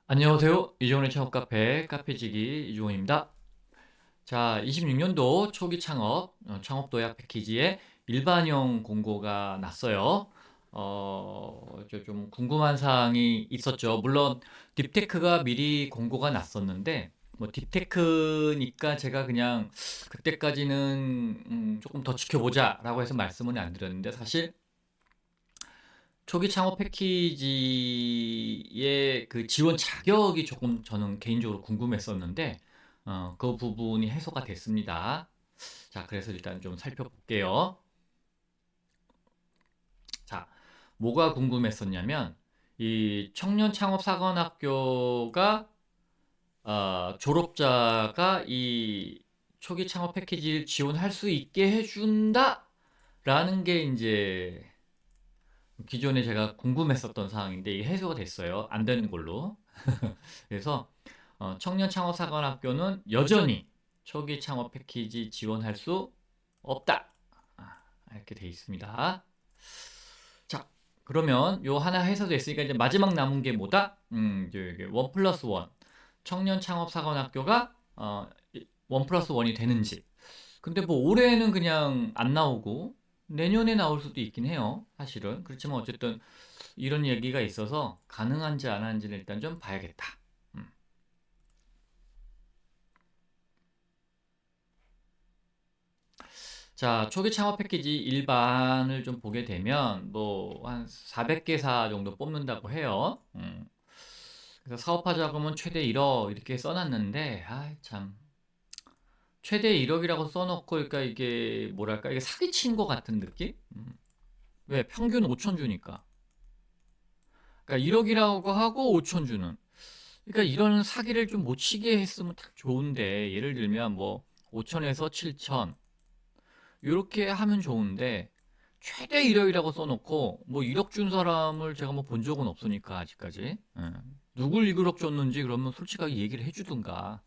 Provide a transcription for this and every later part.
안녕하세요. 이종훈의 창업 카페 카페지기 이종훈입니다. 자, 26년도 초기 창업 창업 도약 패키지의 일반형 공고가 났어요. 좀 궁금한 사항이 있었죠. 물론 딥테크가 미리 공고가 났었는데 뭐 딥테크니까 제가 그냥 그때까지는 조금 더 지켜보자라고 해서 말씀은 안 드렸는데, 사실 초기 창업 패키지의 그 지원 자격이 조금 저는 개인적으로 궁금했었는데, 그 부분이 해소가 됐습니다. 자, 그래서 일단 좀 살펴볼게요. 자, 뭐가 궁금했었냐면, 이 청년 창업 사관학교가 졸업자가 이 초기 창업 패키지를 지원할 수 있게 해준다라는 게 이제 기존에 제가 궁금했었던 사항인데, 이게 해소가 됐어요. 안 되는 걸로. 그래서 청년 창업 사관학교는 여전히 초기 창업 패키지 지원할 수 없다. 이렇게 돼 있습니다. 자, 그러면 요 하나 해소됐으니까 이제 마지막 남은 게 뭐다? 이제 원 플러스 원. 청년 창업 사관학교가 원 플러스 원이 되는지. 근데 뭐 올해는 그냥 안 나오고 내년에 나올 수도 있긴 해요. 사실은. 그렇지만 어쨌든 이런 얘기가 있어서 가능한지 안 하는지는 일단 좀 봐야겠다. 음. 자, 초기 창업 패키지 일반을 좀 보게 되면 뭐 한 400개사 정도 뽑는다고 해요. 그래서 사업화 자금은 최대 1억 이렇게 써놨는데, 참, 최대 1억이라고 써놓고, 그러니까 이게 뭐랄까, 이게 사기친 것 같은 느낌? 왜? 평균 5천 주니까. 그러니까 1억이라고 하고 5천 주는. 그러니까 이런 사기를 좀 못 치게 했으면 딱 좋은데, 예를 들면 뭐 5천에서 7천 이렇게 하면 좋은데, 최대 1억이라고 써놓고 뭐 1억 준 사람을 제가 뭐 본 적은 없으니까 아직까지. 누굴 1억 줬는지 그러면 솔직하게 얘기를 해주든가.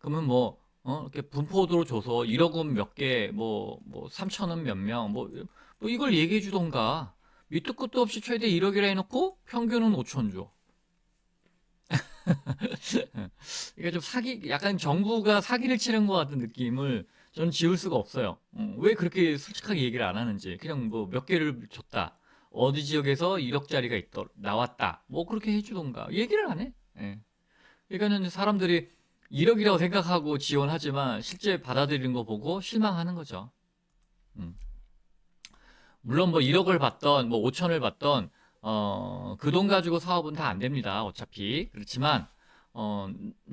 그러면 뭐 이렇게 분포도로 줘서 1억은 몇 개, 뭐 3천은 몇 명, 뭐 이걸 얘기해 주던가. 밑도 끝도 없이 최대 1억이라 해놓고 평균은 5천 줘. 이게 좀 사기, 약간 정부가 사기를 치는 것 같은 느낌을 저는 지울 수가 없어요. 왜 그렇게 솔직하게 얘기를 안 하는지. 그냥 뭐 몇 개를 줬다. 어디 지역에서 1억짜리가 나왔다. 뭐 그렇게 해주던가. 얘기를 안 해. 예. 그러니까는 사람들이 1억이라고 생각하고 지원하지만 실제 받아들이는 거 보고 실망하는 거죠. 음. 물론 뭐 1억을 받던 뭐 5천을 받던 그 돈 가지고 사업은 다 안 됩니다. 어차피. 그렇지만 어,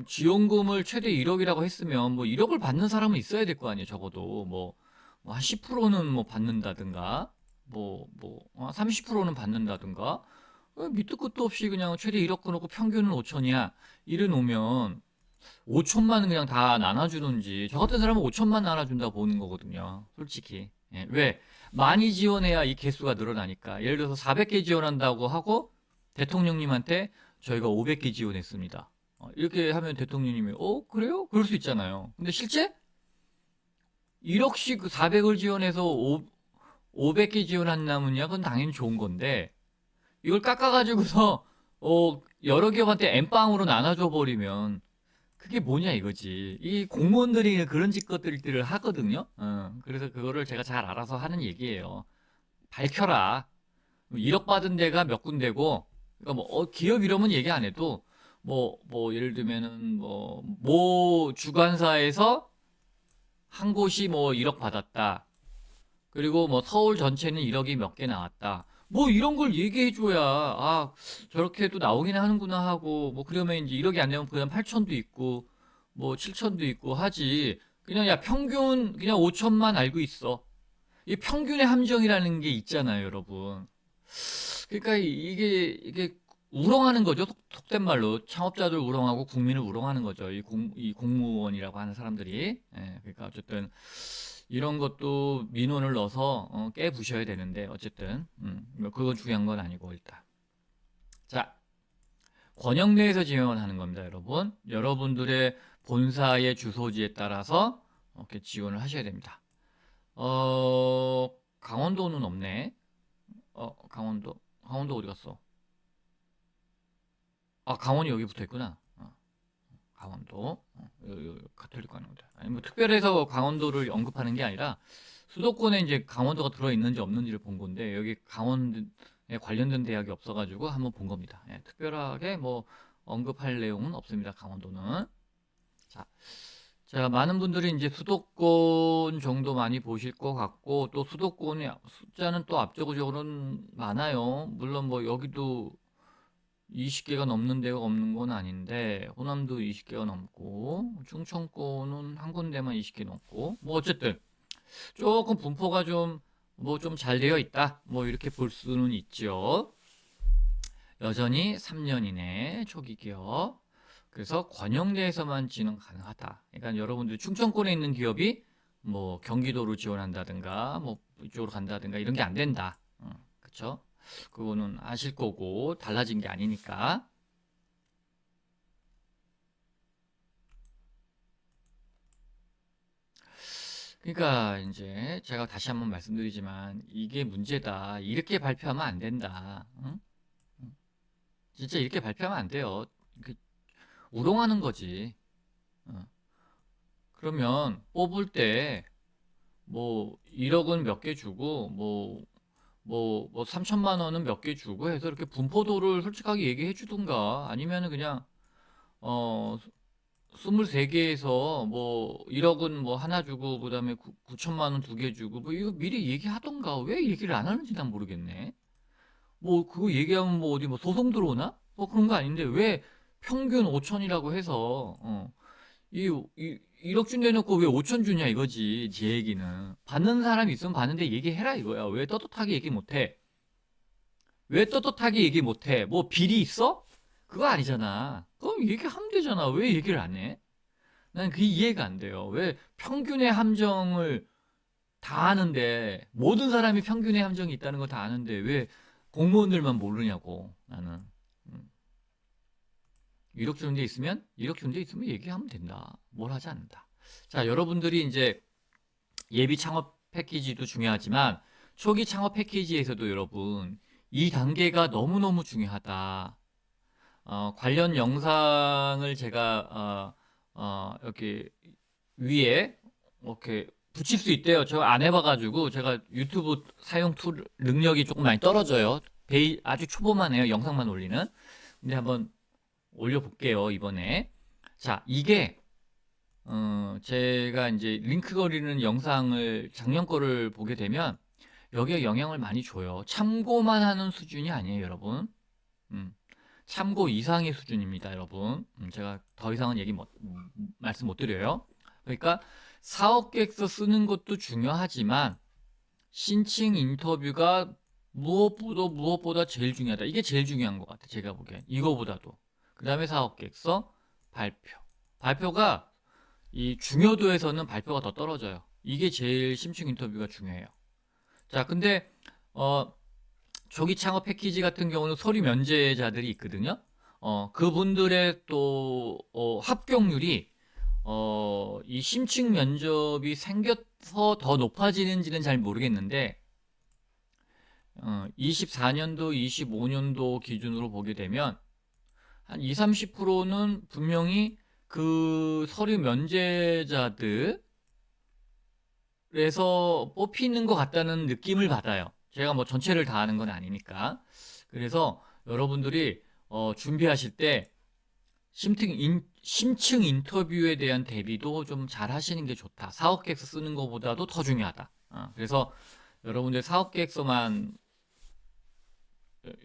지원금을 최대 1억이라고 했으면 뭐 1억을 받는 사람은 있어야 될 거 아니에요. 적어도 뭐한 10%는 뭐 받는다든가 30%는 받는다든가, 밑도 끝도 없이 그냥 최대 1억 끊고 평균은 5천이야. 이래 놓으면 5천만 그냥 다 나눠주는지, 저 같은 사람은 5천만 나눠준다 보는 거거든요. 솔직히. 예, 왜? 많이 지원해야 이 개수가 늘어나니까. 예를 들어서 400개 지원한다고 하고 대통령님한테 저희가 500개 지원했습니다. 이렇게 하면 대통령님이 그래요? 그럴 수 있잖아요. 근데 실제 1억씩 그 400을 지원해서 500개 지원한다면야 그건 당연히 좋은 건데, 이걸 깎아가지고서 여러 기업한테 엠빵으로 나눠줘 버리면 그게 뭐냐 이거지. 이 공무원들이 그런 짓것들을 하거든요. 그래서 그거를 제가 잘 알아서 하는 얘기예요. 밝혀라. 1억 받은 데가 몇 군데고, 그러니까 뭐 기업 이름은 얘기 안 해도 뭐 예를 들면은 모 주관사에서 한 곳이 뭐 1억 받았다. 그리고 뭐 서울 전체는 1억이 몇 개 나왔다. 뭐 이런 걸 얘기해 줘야 저렇게도 나오긴 하는구나 하고, 뭐 그러면 이제 1억이 안 되면 그냥 8천도 있고 뭐 7천도 있고 하지. 그냥 야 평균 그냥 5천만 알고 있어. 이 평균의 함정이라는 게 있잖아요, 여러분. 그러니까 이게 우롱하는 거죠. 속된 말로 창업자들 우롱하고 국민을 우롱하는 거죠. 이 공무원이라고 하는 사람들이. 예, 그러니까 어쨌든 이런 것도 민원을 넣어서 깨부셔야 되는데, 어쨌든 뭐 그건 중요한 건 아니고 일단. 자, 권역 내에서 지원하는 겁니다, 여러분. 여러분들의 본사의 주소지에 따라서 이렇게 지원을 하셔야 됩니다. 강원도는 없네. 강원도 어디 갔어? 강원이 여기 붙어 있구나. 강원도. 가톨릭 관원대. 아니 뭐 특별해서 강원도를 언급하는 게 아니라 수도권에 이제 강원도가 들어 있는지 없는지를 본 건데 여기 강원에 관련된 대학이 없어가지고 한번 본 겁니다. 예, 특별하게 뭐 언급할 내용은 없습니다. 강원도는. 자, 자, 많은 분들이 이제 수도권 정도 많이 보실 것 같고, 또 수도권의 숫자는 또 압도적으로는 많아요. 물론 뭐 여기도 20개가 넘는 데가 없는 건 아닌데, 호남도 20개가 넘고, 충청권은 한 군데만 20개 넘고, 뭐 어쨌든 조금 분포가 좀, 뭐 좀 잘 되어 있다. 뭐 이렇게 볼 수는 있죠. 여전히 3년 이내 초기 기업. 그래서 권역내에서만 지원 가능하다. 그러니까 여러분들 충청권에 있는 기업이 뭐 경기도로 지원한다든가 뭐 이쪽으로 간다든가 이런 게 안 된다. 그쵸? 그거는 아실 거고 달라진 게 아니니까. 그러니까 이제 제가 다시 한번 말씀드리지만 이게 문제다. 이렇게 발표하면 안 된다. 응? 진짜 이렇게 발표하면 안 돼요. 그 우롱하는 거지. 어. 그러면 뽑을 때 뭐 1억은 몇 개 주고 뭐 3천만 원은 몇 개 주고 해서 이렇게 분포도를 솔직하게 얘기해 주든가 아니면은 그냥 어 23개에서 뭐 1억은 뭐 하나 주고 그다음에 9천만 원 두 개 주고 뭐 이거 미리 얘기하던가 왜 얘기를 안 하는지 난 모르겠네. 뭐 그거 얘기하면 뭐 어디 뭐 소송 들어오나? 뭐 그런 거 아닌데 왜 평균 5천이라고 해서 1억 준대놓고 왜 5천 주냐 이거지 제 얘기는. 받는 사람 있으면 받는데 얘기해라 이거야. 왜 떳떳하게 얘기 못해? 왜 떳떳하게 얘기 못해? 뭐 비리 있어? 그거 아니잖아. 그럼 얘기하면 되잖아. 왜 얘기를 안 해? 난 그게 이해가 안 돼요. 왜 평균의 함정을 다 아는데 모든 사람이 평균의 함정이 있다는 거 다 아는데 왜 공무원들만 모르냐고 나는. 음. 1억 주는 데 있으면 1억 주는 데 있으면 얘기하면 된다. 뭘 하지 않는다. 자, 여러분들이 이제 예비 창업 패키지도 중요하지만 초기 창업 패키지에서도 여러분 이 단계가 너무너무 중요하다. 관련 영상을 제가 이렇게 위에 이렇게 붙일 수 있대요. 저 안 해봐가지고 제가 유튜브 사용 툴 능력이 조금 많이 떨어져요. 아주 초보만 해요. 영상만 올리는. 근데 한번 올려볼게요. 이번에. 자, 이게 제가 이제 링크 거리는 영상을 작년 거를 보게 되면 여기에 영향을 많이 줘요. 참고만 하는 수준이 아니에요, 여러분. 음, 참고 이상의 수준입니다, 여러분. 제가 더 이상은 말씀 못 드려요. 그러니까 사업 계획서 쓰는 것도 중요하지만 신칭 인터뷰가 무엇보다 제일 중요하다. 이게 제일 중요한 것 같아, 제가 보기엔. 이거보다도. 그 다음에 사업 계획서, 발표. 발표가 이 중요도에서는 발표가 더 떨어져요. 이게 제일 심층 인터뷰가 중요해요. 자, 근데 어, 조기 창업 패키지 같은 경우는 서류 면제자들이 있거든요. 그분들의 또 합격률이 이 심층 면접이 생겨서 더 높아지는지는 잘 모르겠는데 24년도, 25년도 기준으로 보게 되면 한 2, 30%는 분명히 그 서류 면제자들에서 뽑히는 것 같다는 느낌을 받아요. 제가 뭐 전체를 다 아는 건 아니니까. 그래서 여러분들이 준비하실 때 심층 인터뷰에 대한 대비도 좀 잘 하시는 게 좋다. 사업 계획서 쓰는 것보다도 더 중요하다. 그래서 여러분들 사업 계획서만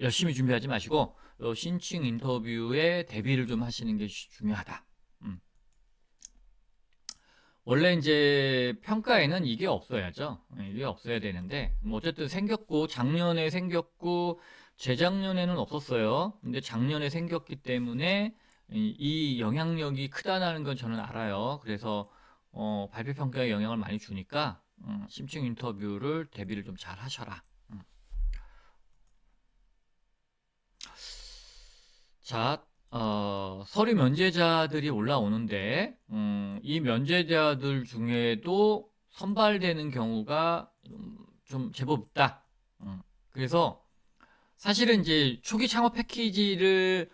열심히 준비하지 마시고 신층 인터뷰에 대비를 좀 하시는 게 중요하다. 원래 이제 평가에는 이게 없어야죠. 이게 없어야 되는데 뭐 어쨌든 생겼고 작년에 생겼고 재작년에는 없었어요. 근데 작년에 생겼기 때문에 이 영향력이 크다는 건 저는 알아요. 그래서 발표 평가에 영향을 많이 주니까 심층 인터뷰를 대비를 좀 잘 하셔라. 자, 서류 면제자들이 올라오는데, 이 면제자들 중에도 선발되는 경우가 좀 제법 있다. 그래서 사실은 이제 초기 창업 패키지를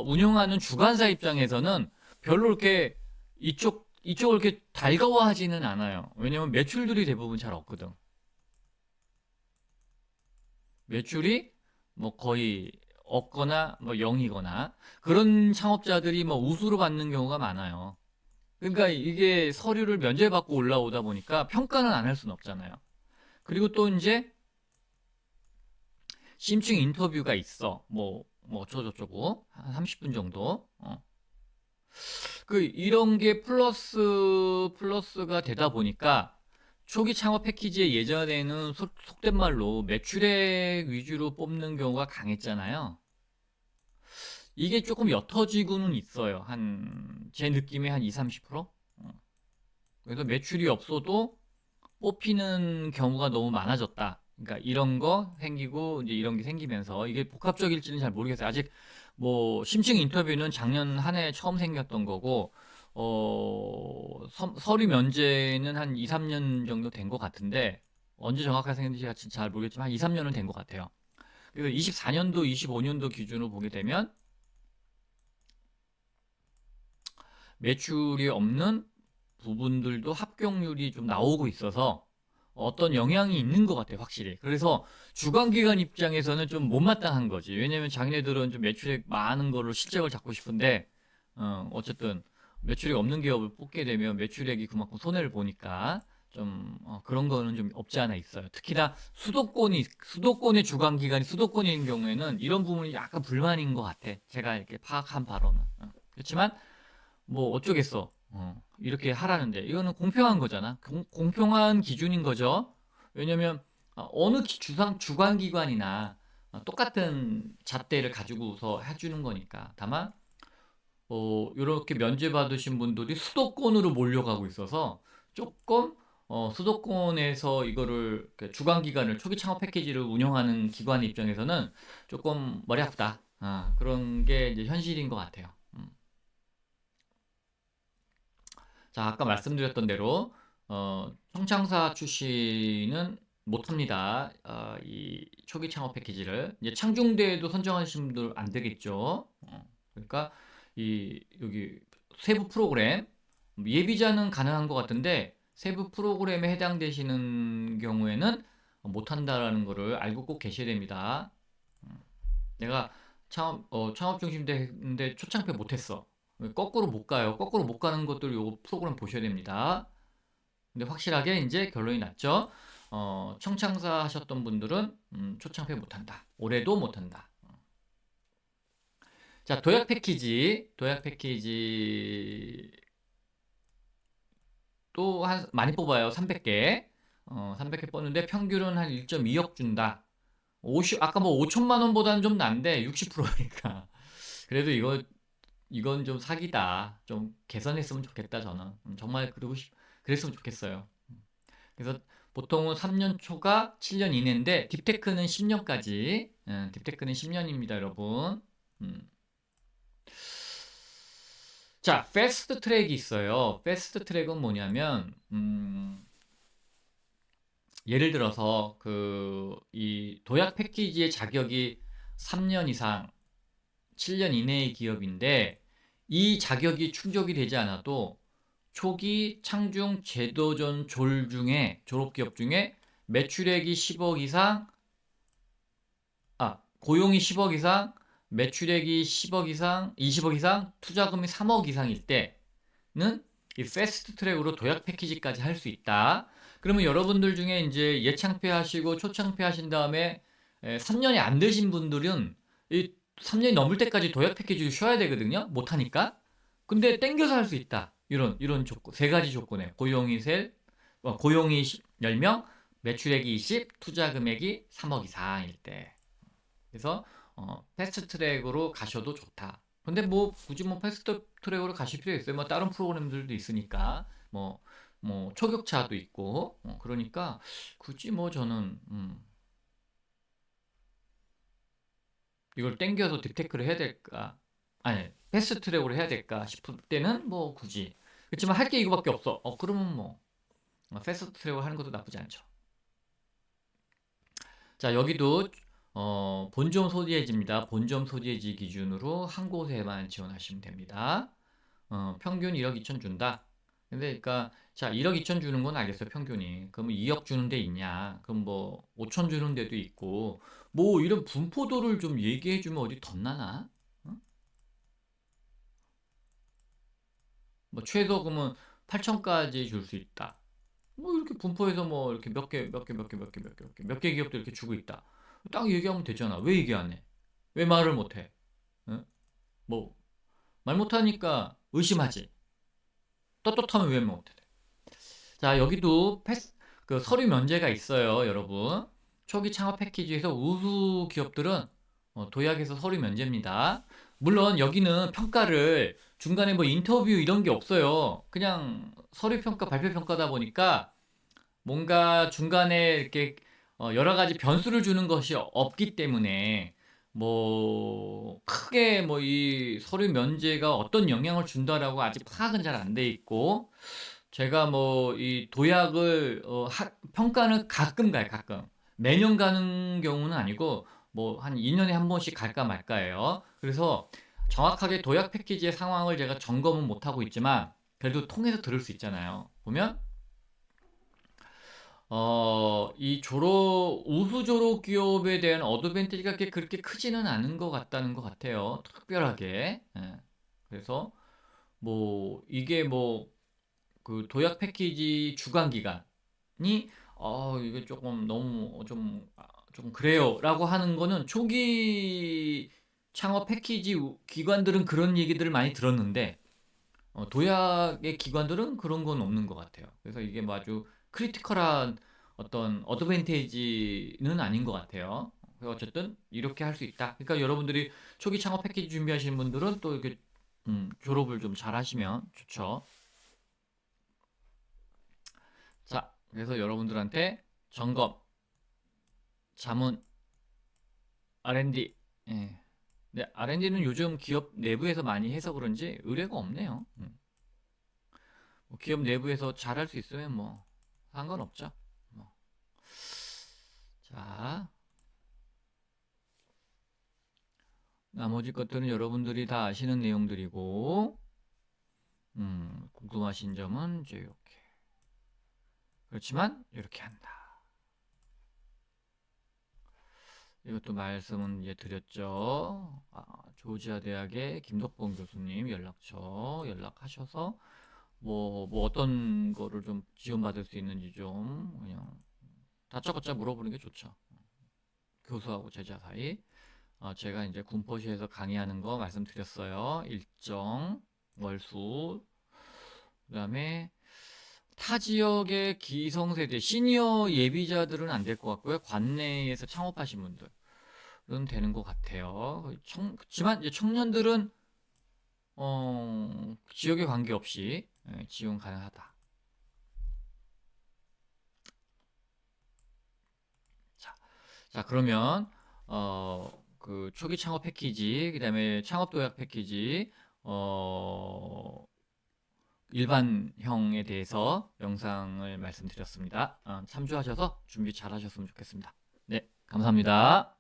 운영하는 주관사 입장에서는 별로 이렇게 이쪽을 이렇게 달가워하지는 않아요. 왜냐면 매출들이 대부분 잘 없거든. 매출이 뭐 거의 없거나 뭐 0이거나 그런 창업자들이 뭐 우수로 받는 경우가 많아요. 그러니까 이게 서류를 면제받고 올라오다 보니까 평가는 안 할 수는 없잖아요. 그리고 또 이제 심층 인터뷰가 있어. 뭐 어쩌고저쩌고 한 30분 정도. 그 이런 게 플러스가 되다 보니까 초기 창업 패키지에 예전에는 속된 말로 매출액 위주로 뽑는 경우가 강했잖아요. 이게 조금 옅어지고는 있어요. 제 느낌에 한 2, 30%? 그래서 매출이 없어도 뽑히는 경우가 너무 많아졌다. 그러니까 이런 거 생기고 이제 이런 게 생기면서 이게 복합적일지는 잘 모르겠어요. 아직 뭐 심층 인터뷰는 작년 한 해 처음 생겼던 거고 서류 면제는 한 2, 3년 정도 된 것 같은데 언제 정확하게 생겼는지 잘 모르겠지만 한 2, 3년은 된 것 같아요. 그래서 24년도, 25년도 기준으로 보게 되면 매출이 없는 부분들도 합격률이 좀 나오고 있어서 어떤 영향이 있는 것 같아요, 확실히. 그래서 주관기관 입장에서는 좀 못마땅한 거지. 왜냐면 자기네들은 좀 매출액 많은 거를 실적을 잡고 싶은데, 어쨌든 매출액 없는 기업을 뽑게 되면 매출액이 그만큼 손해를 보니까 좀 그런 거는 좀 없지 않아 있어요. 특히나 수도권의 주관기관이 수도권인 경우에는 이런 부분이 약간 불만인 것 같아. 제가 이렇게 파악한 바로는. 그렇지만 뭐 어쩌겠어. 이렇게 하라는데 이거는 공평한 거잖아. 공평한 기준인 거죠. 왜냐면 어느 주관기관이나 똑같은 잣대를 가지고서 해주는 거니까. 다만 이렇게 면제받으신 분들이 수도권으로 몰려가고 있어서 조금 수도권에서 이거를 주관기관을 초기 창업 패키지를 운영하는 기관 입장에서는 조금 머리 아프다. 그런 게 이제 현실인 것 같아요. 자, 아까 말씀드렸던 대로 청창사 출신은 못합니다. 이 초기 창업 패키지를 이제 창중대에도 선정하신 분들 안 되겠죠. 그러니까 여기 세부 프로그램 예비자는 가능한 것 같은데 세부 프로그램에 해당되시는 경우에는 못한다라는 거를 알고 꼭 계셔야 됩니다. 내가 창업 중심대인데 초창패 못했어. 거꾸로 못 가요. 거꾸로 못 가는 것들 요거 프로그램 보셔야 됩니다. 근데 확실하게 이제 결론이 났죠. 청창사 하셨던 분들은 초창패 못한다. 올해도 못한다. 자, 도약 패키지 또 많이 뽑아요. 300개. 300개 뽑는데 평균은 한 1.2억 준다. 아까 뭐 5천만 원보다는 좀 난데 60%니까. 그래도 이건 좀 사기다. 좀 개선했으면 좋겠다, 저는. 정말 그랬으면 좋겠어요. 그래서 보통은 3년 초가 7년 이내인데, 딥테크는 10년까지. 딥테크는 10년입니다, 여러분. 음. 자, 패스트 트랙이 있어요. 패스트 트랙은 뭐냐면, 예를 들어서, 이 도약 패키지의 자격이 3년 이상, 7년 이내의 기업인데, 이 자격이 충족이 되지 않아도 초기 창중 제도전 졸업기업 중에 매출액이 10억 이상, 고용이 10억 이상, 매출액이 10억 이상, 20억 이상, 투자금이 3억 이상일 때는 이 패스트 트랙으로 도약 패키지까지 할 수 있다. 그러면 여러분들 중에 이제 예창패 하시고 초창패 하신 다음에 3년이 안 되신 분들은 이 3년이 넘을 때까지 도약 패키지를 쉬어야 되거든요. 못 하니까. 근데 땡겨서 할 수 있다. 이런 조건, 세 가지 조건에 고용이 10명, 매출액이 20, 투자 금액이 3억 이상일 때. 그래서 패스트 트랙으로 가셔도 좋다. 근데 뭐 굳이 뭐 패스트 트랙으로 가실 필요 있어요? 뭐 다른 프로그램들도 있으니까 뭐 초격차도 있고 그러니까 굳이 뭐 저는 이걸 땡겨서 딥테크를 해야 될까? 아니 패스트 트랙으로 해야 될까 싶을 때는 뭐 굳이 그렇지만 할 게 이거밖에 없어. 그러면 뭐 패스트 트랙으로 하는 것도 나쁘지 않죠. 자 여기도 본점 소재지입니다. 본점 소재지 기준으로 한 곳에만 지원하시면 됩니다. 평균 1억 2천 준다. 근데 그러니까 자 1억 2천 주는 건 알겠어요 평균이. 그럼 2억 주는 데 있냐? 그럼 뭐 5천 주는 데도 있고 뭐 이런 분포도를 좀 얘기해 주면 어디 덧나나? 어? 뭐 최저금은 8천까지 줄 수 있다. 뭐 이렇게 분포해서 뭐 이렇게 몇 개 기업도 이렇게 주고 있다. 딱 얘기하면 되잖아. 왜 얘기 안 해? 왜 말을 못 해? 어? 뭐 말 못하니까 의심하지. 떳떳하면 왜 못 해? 자, 여기도 그 서류 면제가 있어요, 여러분. 초기 창업 패키지에서 우수 기업들은 도약에서 서류 면제입니다. 물론 여기는 평가를 중간에 뭐 인터뷰 이런 게 없어요. 그냥 서류 평가, 발표 평가다 보니까 뭔가 중간에 이렇게 여러 가지 변수를 주는 것이 없기 때문에 뭐 크게 뭐 이 서류 면제가 어떤 영향을 준다라고 아직 파악은 잘 안 돼 있고 제가 뭐 이 도약을 평가는 가끔 가요, 가끔. 매년 가는 경우는 아니고 뭐 한 2년에 한 번씩 갈까 말까예요. 그래서 정확하게 도약 패키지의 상황을 제가 점검은 못 하고 있지만 그래도 통해서 들을 수 있잖아요. 보면 이 우수 졸업 기업에 대한 어드밴티지가 그렇게 크지는 않은 것 같다는 것 같아요. 특별하게. 예. 그래서 뭐 이게 뭐 그 도약 패키지 주관 기간이 이게 조금 너무 좀 그래요라고 하는 거는 초기 창업 패키지 기관들은 그런 얘기들을 많이 들었는데 도약의 기관들은 그런 건 없는 것 같아요. 그래서 이게 뭐 아주 크리티컬한 어떤 어드밴테이지는 아닌 것 같아요. 그래서 어쨌든 이렇게 할 수 있다. 그러니까 여러분들이 초기 창업 패키지 준비하시는 분들은 또 이렇게 졸업을 좀 잘 하시면 좋죠. 자, 그래서 여러분들한테 점검, 자문, R&D. 예. 근데 R&D는 요즘 기업 내부에서 많이 해서 그런지 의뢰가 없네요. 뭐 기업 내부에서 잘할 수 있으면 뭐 상관없죠. 뭐. 자, 나머지 것들은 여러분들이 다 아시는 내용들이고, 궁금하신 점은 이제 이렇게. 그렇지만 이렇게 한다. 이것도 말씀은 이제 드렸죠. 조지아 대학의 김덕봉 교수님 연락처 연락하셔서 뭐 어떤 거를 좀 지원받을 수 있는지 좀 그냥 다짜고짜 물어보는 게 좋죠. 교수하고 제자 사이. 제가 이제 군포시에서 강의하는 거 말씀드렸어요. 일정, 월수, 그다음에 타 지역의 기성세대, 시니어 예비자들은 안 될 것 같고요. 관내에서 창업하신 분들은 되는 것 같아요. 그렇지만 이제 청년들은 지역에 관계없이 지원 가능하다. 자, 자 그러면 그 초기 창업 패키지, 그다음에 창업 도약 패키지, 일반형에 대해서 영상을 말씀드렸습니다. 참조하셔서 준비 잘 하셨으면 좋겠습니다. 네, 감사합니다.